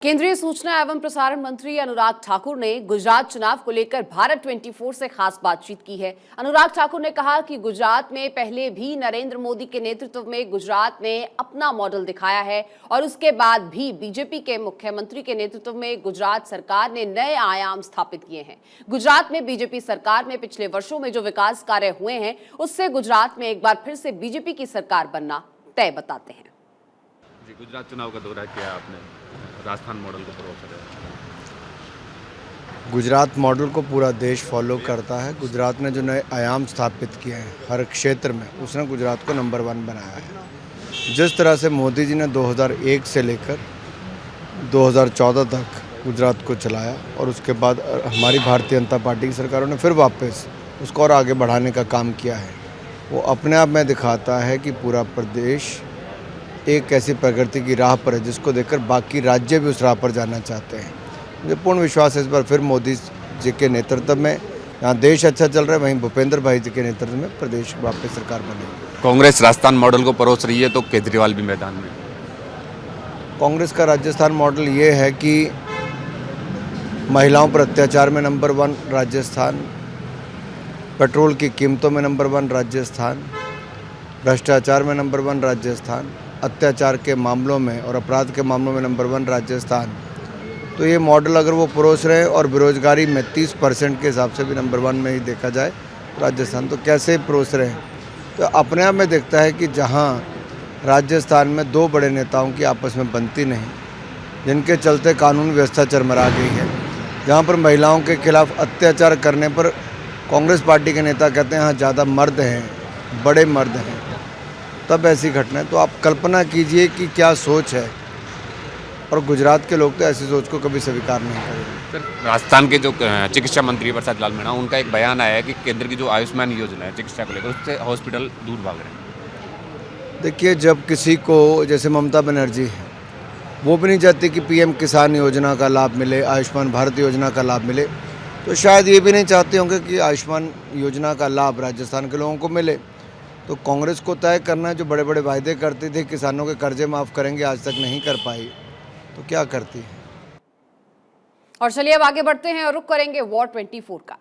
केंद्रीय सूचना एवं प्रसारण मंत्री अनुराग ठाकुर ने गुजरात चुनाव को लेकर भारत 24 से खास बातचीत की है। अनुराग ठाकुर ने कहा कि गुजरात में पहले भी नरेंद्र मोदी के नेतृत्व में गुजरात ने अपना मॉडल दिखाया है और उसके बाद भी बीजेपी के मुख्यमंत्री के नेतृत्व में गुजरात सरकार ने नए आयाम स्थापित किए हैं। गुजरात में बीजेपी सरकार में पिछले वर्षों में जो विकास कार्य हुए हैं उससे गुजरात में एक बार फिर से बीजेपी की सरकार बनना तय बताते हैं। गुजरात चुनाव का दौरा किया आपने, राजस्थान मॉडल को फॉलो करें। गुजरात मॉडल को पूरा देश फॉलो करता है। गुजरात ने जो नए आयाम स्थापित किए हैं हर क्षेत्र में, उसने गुजरात को नंबर 1 बनाया है। जिस तरह से मोदी जी ने 2001 से लेकर 2014 तक गुजरात को चलाया और उसके बाद हमारी भारतीय जनता पार्टी की सरकारों ने फिर वापस उसको और आगे बढ़ाने का काम किया है, वो अपने आप में दिखाता है कि पूरा प्रदेश एक ऐसी प्रगति की राह पर है जिसको देखकर बाकी राज्य भी उस राह पर जाना चाहते हैं। मुझे पूर्ण विश्वास है इस बार फिर मोदी जी के नेतृत्व में यहाँ देश अच्छा चल रहा है, वहीं भूपेंद्र भाई जी के नेतृत्व में प्रदेश वापस सरकार बनेगी। कांग्रेस राजस्थान मॉडल को परोस रही है तो केजरीवाल भी मैदान में। कांग्रेस का राजस्थान मॉडल ये है कि महिलाओं पर अत्याचार में नंबर 1 राजस्थान, पेट्रोल की कीमतों में नंबर 1 राजस्थान, भ्रष्टाचार में नंबर 1 राजस्थान, अत्याचार के मामलों में और अपराध के मामलों में नंबर 1 राजस्थान। तो ये मॉडल अगर वो परोस रहे और बेरोजगारी में 30% के हिसाब से भी नंबर 1 में ही देखा जाए राजस्थान, तो कैसे परोस रहे हैं। तो अपने आप में देखता है कि जहाँ राजस्थान में 2 बड़े नेताओं की आपस में बनती नहीं, जिनके चलते कानून व्यवस्था चरमरा गई है, जहाँ पर महिलाओं के खिलाफ अत्याचार करने पर कांग्रेस पार्टी के नेता कहते हैं हाँ ज़्यादा मर्द हैं, बड़े मर्द हैं, तब ऐसी घटना। तो आप कल्पना कीजिए कि क्या सोच है, और गुजरात के लोग तो ऐसी सोच को कभी स्वीकार नहीं करेंगे। सर, राजस्थान के जो चिकित्सा मंत्री प्रसाद लाल मीणा, उनका एक बयान आया है कि केंद्र की जो आयुष्मान योजना है चिकित्सा को लेकर, उससे हॉस्पिटल दूर भाग रहे हैं। देखिए, जब किसी को, जैसे ममता बनर्जी है, वो भी नहीं चाहती कि पीएम किसान योजना का लाभ मिले, आयुष्मान भारत योजना का लाभ मिले, तो शायद ये भी नहीं चाहते होंगे कि आयुष्मान योजना का लाभ राजस्थान के लोगों को मिले। तो कांग्रेस को तय करना, जो बड़े बड़े वायदे करती थी, किसानों के कर्जे माफ़ करेंगे, आज तक नहीं कर पाई, तो क्या करती है। और चलिए अब आगे बढ़ते हैं और रुख करेंगे वॉर 24 का।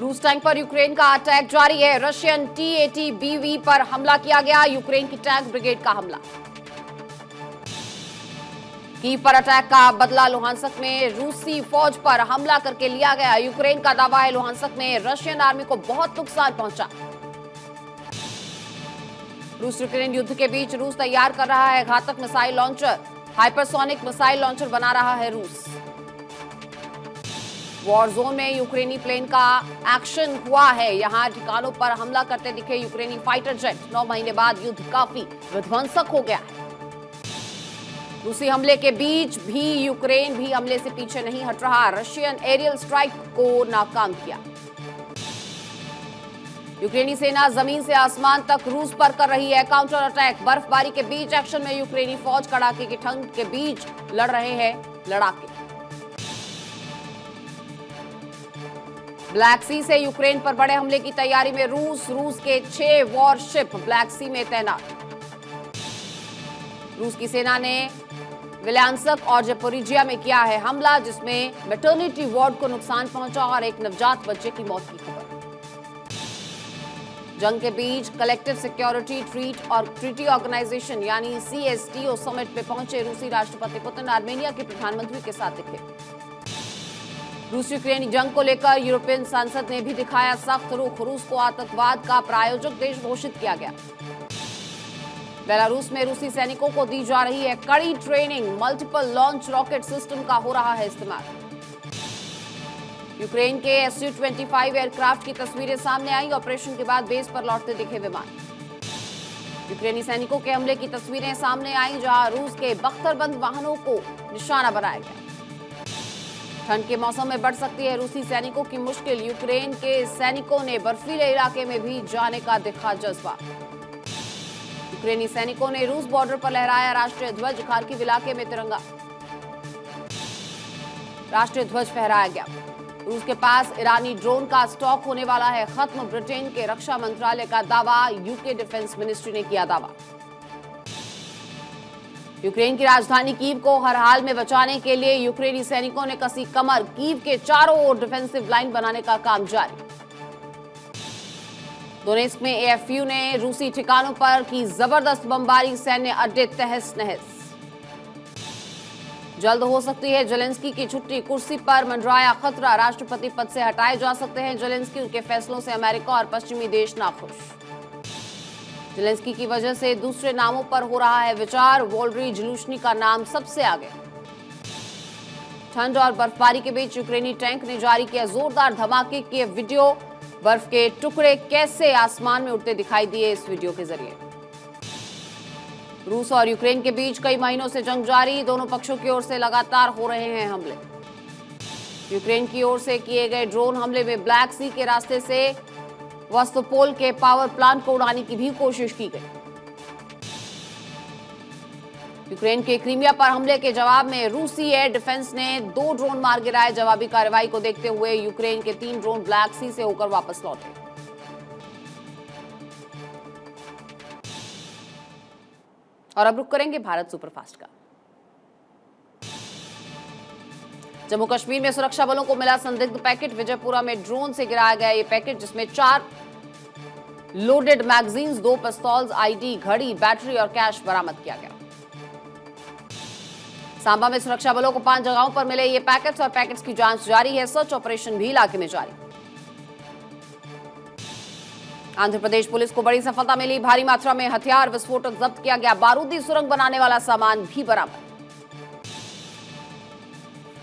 रूस टैंक पर यूक्रेन का अटैक जारी है। रशियन TATBV पर हमला किया गया, यूक्रेन की टैंक ब्रिगेड का हमला। कीव पर अटैक का बदला लुहांसक में रूसी फौज पर हमला करके लिया गया। यूक्रेन का दावा है लुहांसक में रशियन आर्मी को बहुत नुकसान पहुंचा। रूस यूक्रेन युद्ध के बीच रूस तैयार कर रहा है घातक missile launcher. Hypersonic missile launcher बना रहा है रूस। वॉर जोन में यूक्रेनी प्लेन का एक्शन हुआ है। यहां ठिकानों पर हमला करते दिखे यूक्रेनी फाइटर जेट। 9 महीने बाद युद्ध काफी विध्वंसक हो गया है। रूसी हमले के बीच भी यूक्रेन भी हमले से पीछे नहीं हट रहा। रशियन एरियल स्ट्राइक को नाकाम किया। यूक्रेनी सेना जमीन से आसमान तक रूस पर कर रही है काउंटर अटैक। बर्फबारी के बीच एक्शन में यूक्रेनी फौज कड़ाके की ठंड के बीच लड़ रहे हैं लड़ाके। ब्लैक सी से यूक्रेन पर बड़े हमले की तैयारी में रूस के 6 वॉरशिप ब्लैक सी में तैनात। रूस की सेना ने विलांसक और जपोरिजिया में किया है हमला, जिसमें मैटरनिटी वार्ड को नुकसान पहुंचा और एक नवजात बच्चे की मौत की खबर। जंग के बीच कलेक्टिव सिक्योरिटी ट्रीटी ऑर्गेनाइजेशन यानी CSTO समिट में पहुंचे रूसी राष्ट्रपति पुतिन आर्मेनिया के प्रधानमंत्री के साथ दिखे। रूस यूक्रेनी जंग को लेकर यूरोपियन संसद ने भी दिखाया सख्त रुख। रूस को आतंकवाद का प्रायोजक देश घोषित किया गया। बेलारूस में रूसी सैनिकों को दी जा रही है कड़ी training. Multiple launch rocket system का हो रहा है इस्तेमाल। यूक्रेन के Su-25 एयरक्राफ्ट की तस्वीरें सामने आई। ऑपरेशन के बाद बेस पर लौटते दिखे विमान। यूक्रेनी सैनिकों के हमले की तस्वीरें सामने आई, जहां रूस के बख्तरबंद वाहनों को निशाना बनाया गया। ठंड के मौसम में बढ़ सकती है रूसी सैनिकों की मुश्किल। यूक्रेन के सैनिकों ने बर्फीले इलाके में भी जाने का दिखा जज्बा। यूक्रेनी सैनिकों ने रूस बॉर्डर पर लहराया राष्ट्रीय ध्वज। खार्किव इलाके में तिरंगा राष्ट्रीय ध्वज फहराया गया। रूस के पास ईरानी ड्रोन का स्टॉक होने वाला है खत्म। ब्रिटेन के रक्षा मंत्रालय का दावा। यूके डिफेंस मिनिस्ट्री ने किया दावा। यूक्रेन की राजधानी कीव को हर हाल में बचाने के लिए यूक्रेनी सैनिकों ने कसी कमर। कीव के चारों ओर डिफेंसिव लाइन बनाने का काम जारी। दोनेत्स्क में एएफयू ने रूसी ठिकानों पर की जबरदस्त बमबारी, सैन्य अड्डे तहस नहस। जल्द हो सकती है जेलेंस्की की छुट्टी, कुर्सी पर मंडराया खतरा। राष्ट्रपति पद से हटाए जा सकते हैं जेलेंस्की, उनके फैसलों से अमेरिका और पश्चिमी देश नाखुश। जेलेंस्की की वजह से दूसरे नामों पर हो रहा है विचार, वोल्ड्री ज़ेलेन्स्की का नाम सबसे आगे। ठंड और बर्फबारी के बीच यूक्रेनी टैंक ने जारी किया जोरदार धमाके के वीडियो। बर्फ के टुकड़े कैसे आसमान में उड़ते दिखाई दिए इस वीडियो के जरिए। रूस और यूक्रेन के बीच कई महीनों से जंग जारी, दोनों पक्षों की ओर से लगातार हो रहे हैं हमले। यूक्रेन की ओर से किए गए ड्रोन हमले में ब्लैक सी के रास्ते से वस्तुपोल के पावर प्लांट को उड़ाने की भी कोशिश की गई। यूक्रेन के क्रीमिया पर हमले के जवाब में रूसी एयर डिफेंस ने 2 ड्रोन मार गिराए। जवाबी कार्रवाई को देखते हुए यूक्रेन के 3 ड्रोन ब्लैक सी से होकर वापस लौटे। और अब रुक करेंगे भारत सुपरफास्ट का। जम्मू कश्मीर में सुरक्षा बलों को मिला संदिग्ध पैकेट। विजयपुरा में ड्रोन से गिराया गया ये पैकेट, जिसमें 4 लोडेड मैगजीन्स, 2 पिस्तौल्स, आईडी, घड़ी, बैटरी और कैश बरामद किया गया। सांबा में सुरक्षा बलों को 5 जगहों पर मिले ये पैकेट्स और पैकेट्स की जांच जारी है। सर्च ऑपरेशन भी इलाके में जारी। आंध्र प्रदेश पुलिस को बड़ी सफलता मिली, भारी मात्रा में हथियार विस्फोटक जब्त किया गया। बारूदी सुरंग बनाने वाला सामान भी बरामद।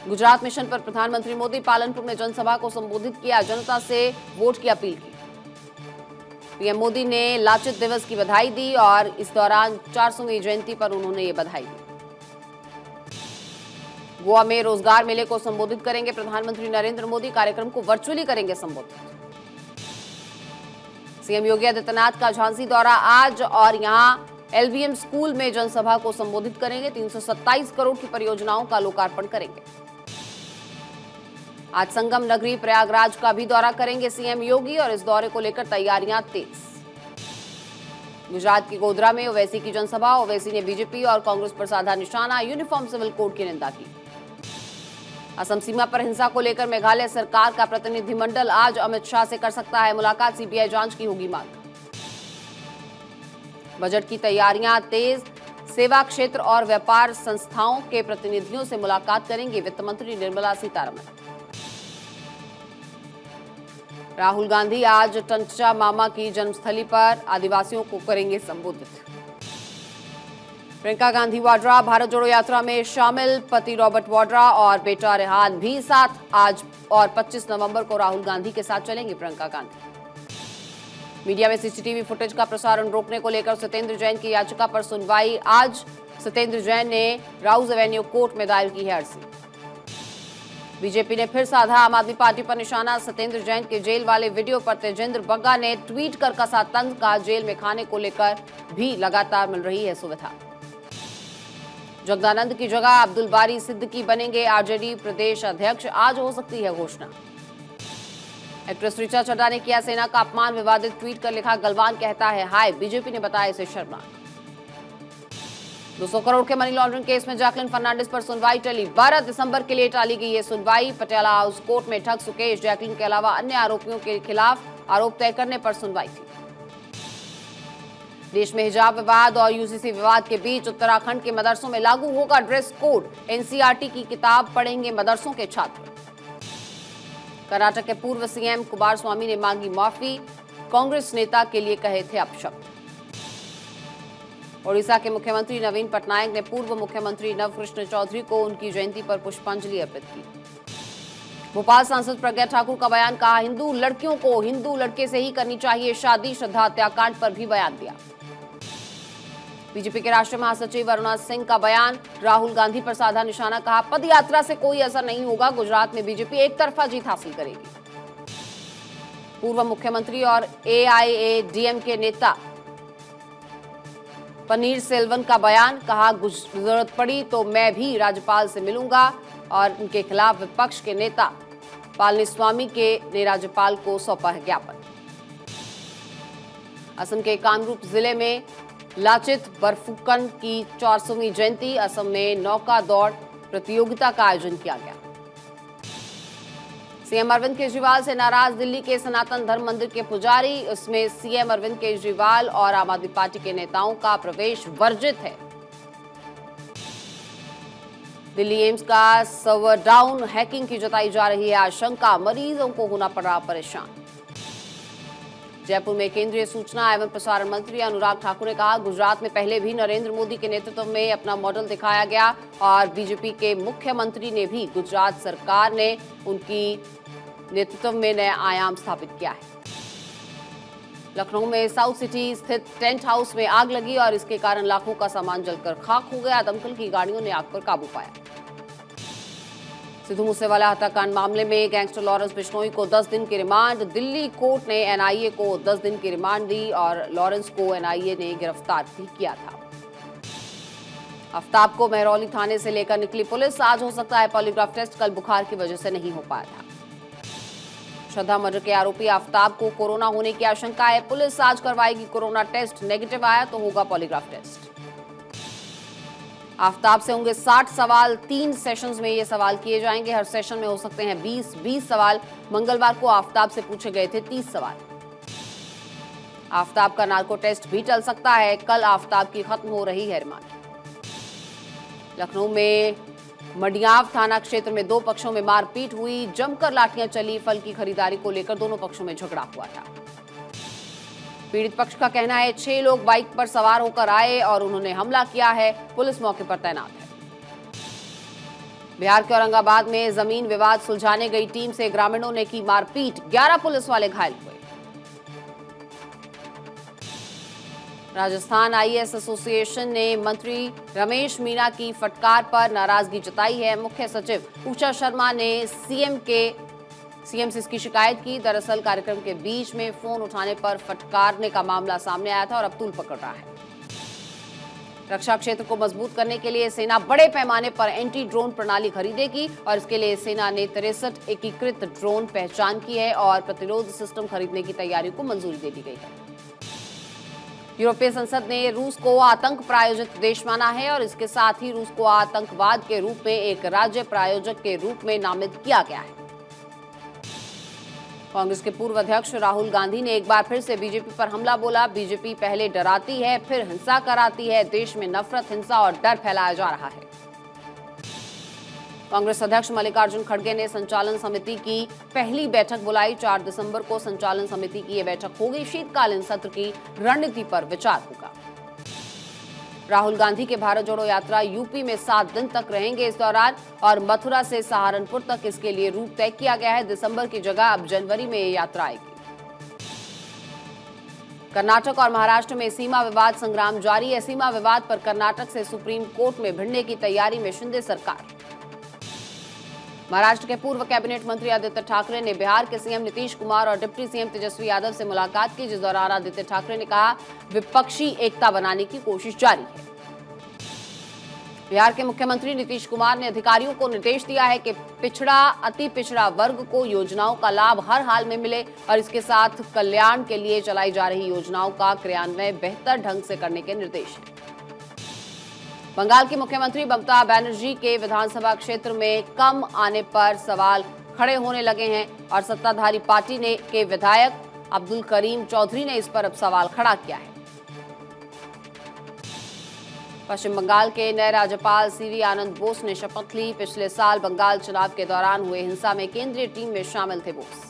गुजरात मिशन पर प्रधानमंत्री मोदी पालनपुर में जनसभा को संबोधित किया, जनता से वोट की अपील की। पीएम मोदी ने लाचित दिवस की बधाई दी और इस दौरान 400वीं जयंती पर उन्होंने ये बधाई दी। गोवा में रोजगार मेले को संबोधित करेंगे प्रधानमंत्री नरेंद्र मोदी, कार्यक्रम को वर्चुअली करेंगे संबोधित। सीएम योगी आदित्यनाथ का झांसी दौरा आज और यहां एलबीएम स्कूल में जनसभा को संबोधित करेंगे। 327 करोड़ की परियोजनाओं का लोकार्पण करेंगे। आज संगम नगरी प्रयागराज का भी दौरा करेंगे सीएम योगी और इस दौरे को लेकर तैयारियां तेज। गुजरात की गोधरा में ओवैसी की जनसभा, ओवैसी ने बीजेपी और कांग्रेस पर साधा निशाना, यूनिफॉर्म सिविल कोड की निंदा की। असम सीमा पर हिंसा को लेकर मेघालय सरकार का प्रतिनिधिमंडल आज अमित शाह से कर सकता है मुलाकात, सीबीआई जांच की होगी मांग। बजट की तैयारियां तेज, सेवा क्षेत्र और व्यापार संस्थाओं के प्रतिनिधियों से मुलाकात करेंगी वित्त मंत्री निर्मला सीतारमण। राहुल गांधी आज टंचा मामा की जन्मस्थली पर आदिवासियों को करेंगे संबोधित। प्रियंका गांधी वाड्रा भारत जोड़ो यात्रा में शामिल, पति रॉबर्ट वाड्रा और बेटा रेहान भी साथ। आज और 25 नवंबर को राहुल गांधी के साथ चलेंगी प्रियंका गांधी। मीडिया में सीसीटीवी फुटेज का प्रसारण रोकने को लेकर सत्येंद्र जैन की याचिका पर सुनवाई आज। सत्येंद्र जैन ने राउज एवेन्यू कोर्ट में दायर की है अर्जी। बीजेपी ने फिर साधा आम आदमी पार्टी पर निशाना, सत्येंद्र जैन के जेल वाले वीडियो पर तेजेंद्र बग्गा ने ट्वीट कर कसा तंज, का जेल में खाने को लेकर भी लगातार मिल रही है सुविधा। जगदानंद की जगह अब्दुल बारी सिद्दीकी बनेंगे आरजेडी प्रदेश अध्यक्ष, आज हो सकती है घोषणा। एक्ट्रेस ऋचा चड्ढा ने किया सेना का अपमान, विवादित ट्वीट कर लिखा गलवान कहता है हाय, बीजेपी ने बताया इसे शर्मनाक। 200 करोड़ के मनी लॉन्ड्रिंग केस में जैकलिन फर्नांडिस पर सुनवाई टली, 12 दिसंबर के लिए टाली गई ये सुनवाई। पटियाला हाउस कोर्ट में ठग सुकेश, जैकलिन के अलावा अन्य आरोपियों के खिलाफ आरोप तय करने पर सुनवाई थी। देश में हिजाब विवाद और यूजीसी विवाद के बीच उत्तराखंड के मदरसों में लागू होगा ड्रेस कोड, एनसीईआरटी की किताब पढ़ेंगे मदरसों के छात्र। कर्नाटक के पूर्व सीएम कुमारस्वामी ने मांगी माफी, कांग्रेस नेता के लिए कहे थे अपशब्द। ओडिशा के मुख्यमंत्री नवीन पटनायक ने पूर्व मुख्यमंत्री नवकृष्ण चौधरी को उनकी जयंती पर पुष्पांजलि अर्पित की। भोपाल सांसद प्रज्ञा ठाकुर का बयान, कहा हिंदू लड़कियों को हिंदू लड़के से ही करनी चाहिए शादी, श्रद्धा हत्याकांड पर भी बयान दिया। बीजेपी के राष्ट्रीय महासचिव अरुणा सिंह का बयान, राहुल गांधी पर साधा निशाना, कहा पद यात्रा से कोई असर नहीं होगा, गुजरात में बीजेपी एक तरफा जीत हासिल करेगी। पूर्व मुख्यमंत्री और एआईएडीएमके नेता पनीर सेल्वन का बयान, कहा जरूरत पड़ी तो मैं भी राज्यपाल से मिलूंगा और उनके खिलाफ विपक्ष के नेता पालनीस्वामी ने राज्यपाल को सौंपा है ज्ञापन। असम के कामरूप जिले में लाचित बरफुकन की 400वीं जयंती, असम में नौका दौड़ प्रतियोगिता का आयोजन किया गया। सीएम अरविंद केजरीवाल से नाराज दिल्ली के सनातन धर्म मंदिर के पुजारी, उसमें सीएम अरविंद केजरीवाल और आम आदमी पार्टी के नेताओं का प्रवेश वर्जित है। दिल्ली एम्स का सर्वर डाउन, हैकिंग की जताई जा रही है आशंका, मरीजों को होना पड़ रहा परेशान। जयपुर में केंद्रीय सूचना एवं प्रसारण मंत्री अनुराग ठाकुर ने कहा, गुजरात में पहले भी नरेंद्र मोदी के नेतृत्व में अपना मॉडल दिखाया गया और बीजेपी के मुख्यमंत्री ने भी गुजरात सरकार ने उनकी नेतृत्व में नया आयाम स्थापित किया है। लखनऊ में साउथ सिटी स्थित टेंट हाउस में आग लगी और इसके कारण लाखों का सामान जलकर खाक हो गया। दमकल की गाड़ियों ने आग पर काबू पाया। सिद्धू मूसेवाला हत्याकांड मामले में गैंगस्टर लॉरेंस बिश्नोई को 10 दिन की रिमांड, दिल्ली कोर्ट ने एनआईए को 10 दिन की रिमांड दी और लॉरेंस को एनआईए ने गिरफ्तार भी किया था। आफ्ताब को महरौली थाने से लेकर निकली पुलिस, आज हो सकता है पॉलीग्राफ टेस्ट, कल बुखार की वजह से नहीं हो पाया था। श्रद्धा मर्डर के आरोपी आफ्ताब को कोरोना होने की आशंका है, पुलिस आज करवाएगी कोरोना टेस्ट, नेगेटिव आया तो होगा पॉलीग्राफ टेस्ट। आफ्ताब से होंगे 60 सवाल, 3 सेशंस में ये सवाल किए जाएंगे, हर सेशन में हो सकते हैं 20 सवाल। मंगलवार को आफ्ताब से पूछे गए थे 30 सवाल। आफ्ताब का नार्को टेस्ट भी चल सकता है, कल आफ्ताब की खत्म हो रही है रिमांड। लखनऊ में मडियाव थाना क्षेत्र में 2 पक्षों में मारपीट हुई, जमकर लाठियां चली, फल की खरीदारी को लेकर दोनों पक्षों में झगड़ा हुआ था। पीड़ित पक्ष का कहना है 6 लोग बाइक पर सवार होकर आए और उन्होंने हमला किया है, पुलिस मौके पर तैनात है। बिहार के औरंगाबाद में जमीन विवाद सुलझाने गई टीम से ग्रामीणों ने की मारपीट, 11 पुलिस वाले घायल हुए। राजस्थान आईएएस एसोसिएशन ने मंत्री रमेश मीना की फटकार पर नाराजगी जताई है। मुख्य सचिव उषा शर्मा ने सीएम से इसकी शिकायत की। दरअसल कार्यक्रम के बीच में फोन उठाने पर फटकारने का मामला सामने आया था और अब तूल पकड़ रहा है। रक्षा क्षेत्र को मजबूत करने के लिए सेना बड़े पैमाने पर एंटी ड्रोन प्रणाली खरीदेगी और इसके लिए सेना ने 63 एकीकृत ड्रोन पहचान की है और प्रतिरोध सिस्टम खरीदने की तैयारी को मंजूरी दे दी गई है। यूरोपीय संसद ने रूस को आतंक प्रायोजित देश माना है और इसके साथ ही रूस को आतंकवाद के रूप में एक राज्य प्रायोजक के रूप में नामित किया गया है। कांग्रेस के पूर्व अध्यक्ष राहुल गांधी ने एक बार फिर से बीजेपी पर हमला बोला। बीजेपी पहले डराती है, फिर हिंसा कराती है, देश में नफरत, हिंसा और डर फैलाया जा रहा है। कांग्रेस अध्यक्ष मल्लिकार्जुन खड़गे ने संचालन समिति की पहली बैठक बुलाई। 4 दिसंबर को संचालन समिति की यह बैठक होगी। शीतकालीन सत्र की रणनीति पर विचार होगा। राहुल गांधी के भारत जोड़ो यात्रा यूपी में 7 दिन तक रहेंगे इस दौरान और मथुरा से सहारनपुर तक इसके लिए रूट तय किया गया है। दिसंबर की जगह अब जनवरी में ये यात्रा आएगी। कर्नाटक और महाराष्ट्र में सीमा विवाद संग्राम जारी है। सीमा विवाद पर कर्नाटक से सुप्रीम कोर्ट में भिड़ने की तैयारी में शिंदे सरकार। महाराष्ट्र के पूर्व कैबिनेट मंत्री आदित्य ठाकरे ने बिहार के सीएम नीतीश कुमार और डिप्टी सीएम तेजस्वी यादव से मुलाकात की, जिस दौरान आदित्य ठाकरे ने कहा विपक्षी एकता बनाने की कोशिश जारी है। बिहार के मुख्यमंत्री नीतीश कुमार ने अधिकारियों को निर्देश दिया है कि पिछड़ा अति पिछड़ा वर्ग को योजनाओं का लाभ हर हाल में मिले और इसके साथ कल्याण के लिए चलाई जा रही योजनाओं का क्रियान्वयन बेहतर ढंग से करने के निर्देश हैं। बंगाल की मुख्यमंत्री ममता बनर्जी के विधानसभा क्षेत्र में कम आने पर सवाल खड़े होने लगे हैं और सत्ताधारी पार्टी के विधायक अब्दुल करीम चौधरी ने इस पर अब सवाल खड़ा किया है। पश्चिम बंगाल के नए राज्यपाल सीवी आनंद बोस ने शपथ ली। पिछले साल बंगाल चुनाव के दौरान हुए हिंसा में केंद्रीय टीम में शामिल थे बोस।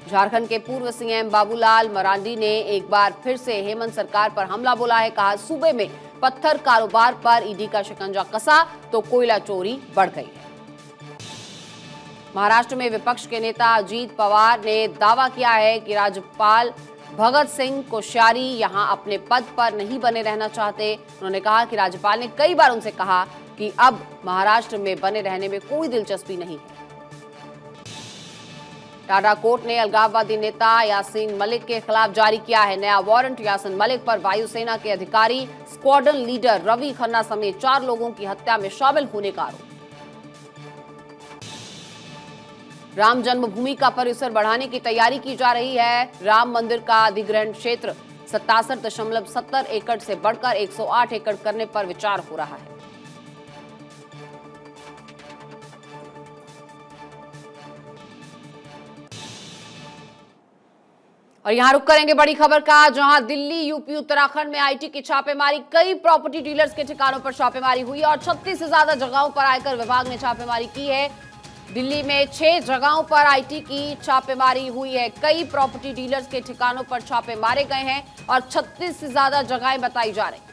झारखंड के पूर्व सीएम बाबूलाल मरांडी ने एक बार फिर से हेमंत सरकार पर हमला बोला है। कहा सूबे में पत्थर कारोबार पर ईडी का शिकंजा कसा तो कोयला चोरी बढ़ गई है। महाराष्ट्र में विपक्ष के नेता अजीत पवार ने दावा किया है कि राज्यपाल भगत सिंह कोश्यारी यहां अपने पद पर नहीं बने रहना चाहते। उन्होंने कहा कि राज्यपाल ने कई बार उनसे कहा कि अब महाराष्ट्र में बने रहने में कोई दिलचस्पी नहीं है। टाडा कोर्ट ने अलगाववादी नेता यासीन मलिक के खिलाफ जारी किया है नया वारंट। यासीन मलिक पर वायुसेना के अधिकारी स्क्वाड्रन लीडर रवि खन्ना समेत 4 लोगों की हत्या में शामिल होने का आरोप। राम जन्मभूमि का परिसर बढ़ाने की तैयारी की जा रही है। राम मंदिर का अधिग्रहण क्षेत्र 67.70 एकड़ से बढ़कर 108 एकड़ करने पर विचार हो रहा है। और यहां रुक करेंगे बड़ी खबर का, जहां दिल्ली, यूपी, उत्तराखंड में आईटी की छापेमारी, कई प्रॉपर्टी डीलर्स के ठिकानों पर छापेमारी हुई और 36 से ज्यादा जगहों पर आयकर विभाग ने छापेमारी की है। दिल्ली में 6 जगहों पर आईटी की छापेमारी हुई है। कई प्रॉपर्टी डीलर्स के ठिकानों पर छापे मारे गए हैं और 36 से ज्यादा जगहें बताई जा रही हैं।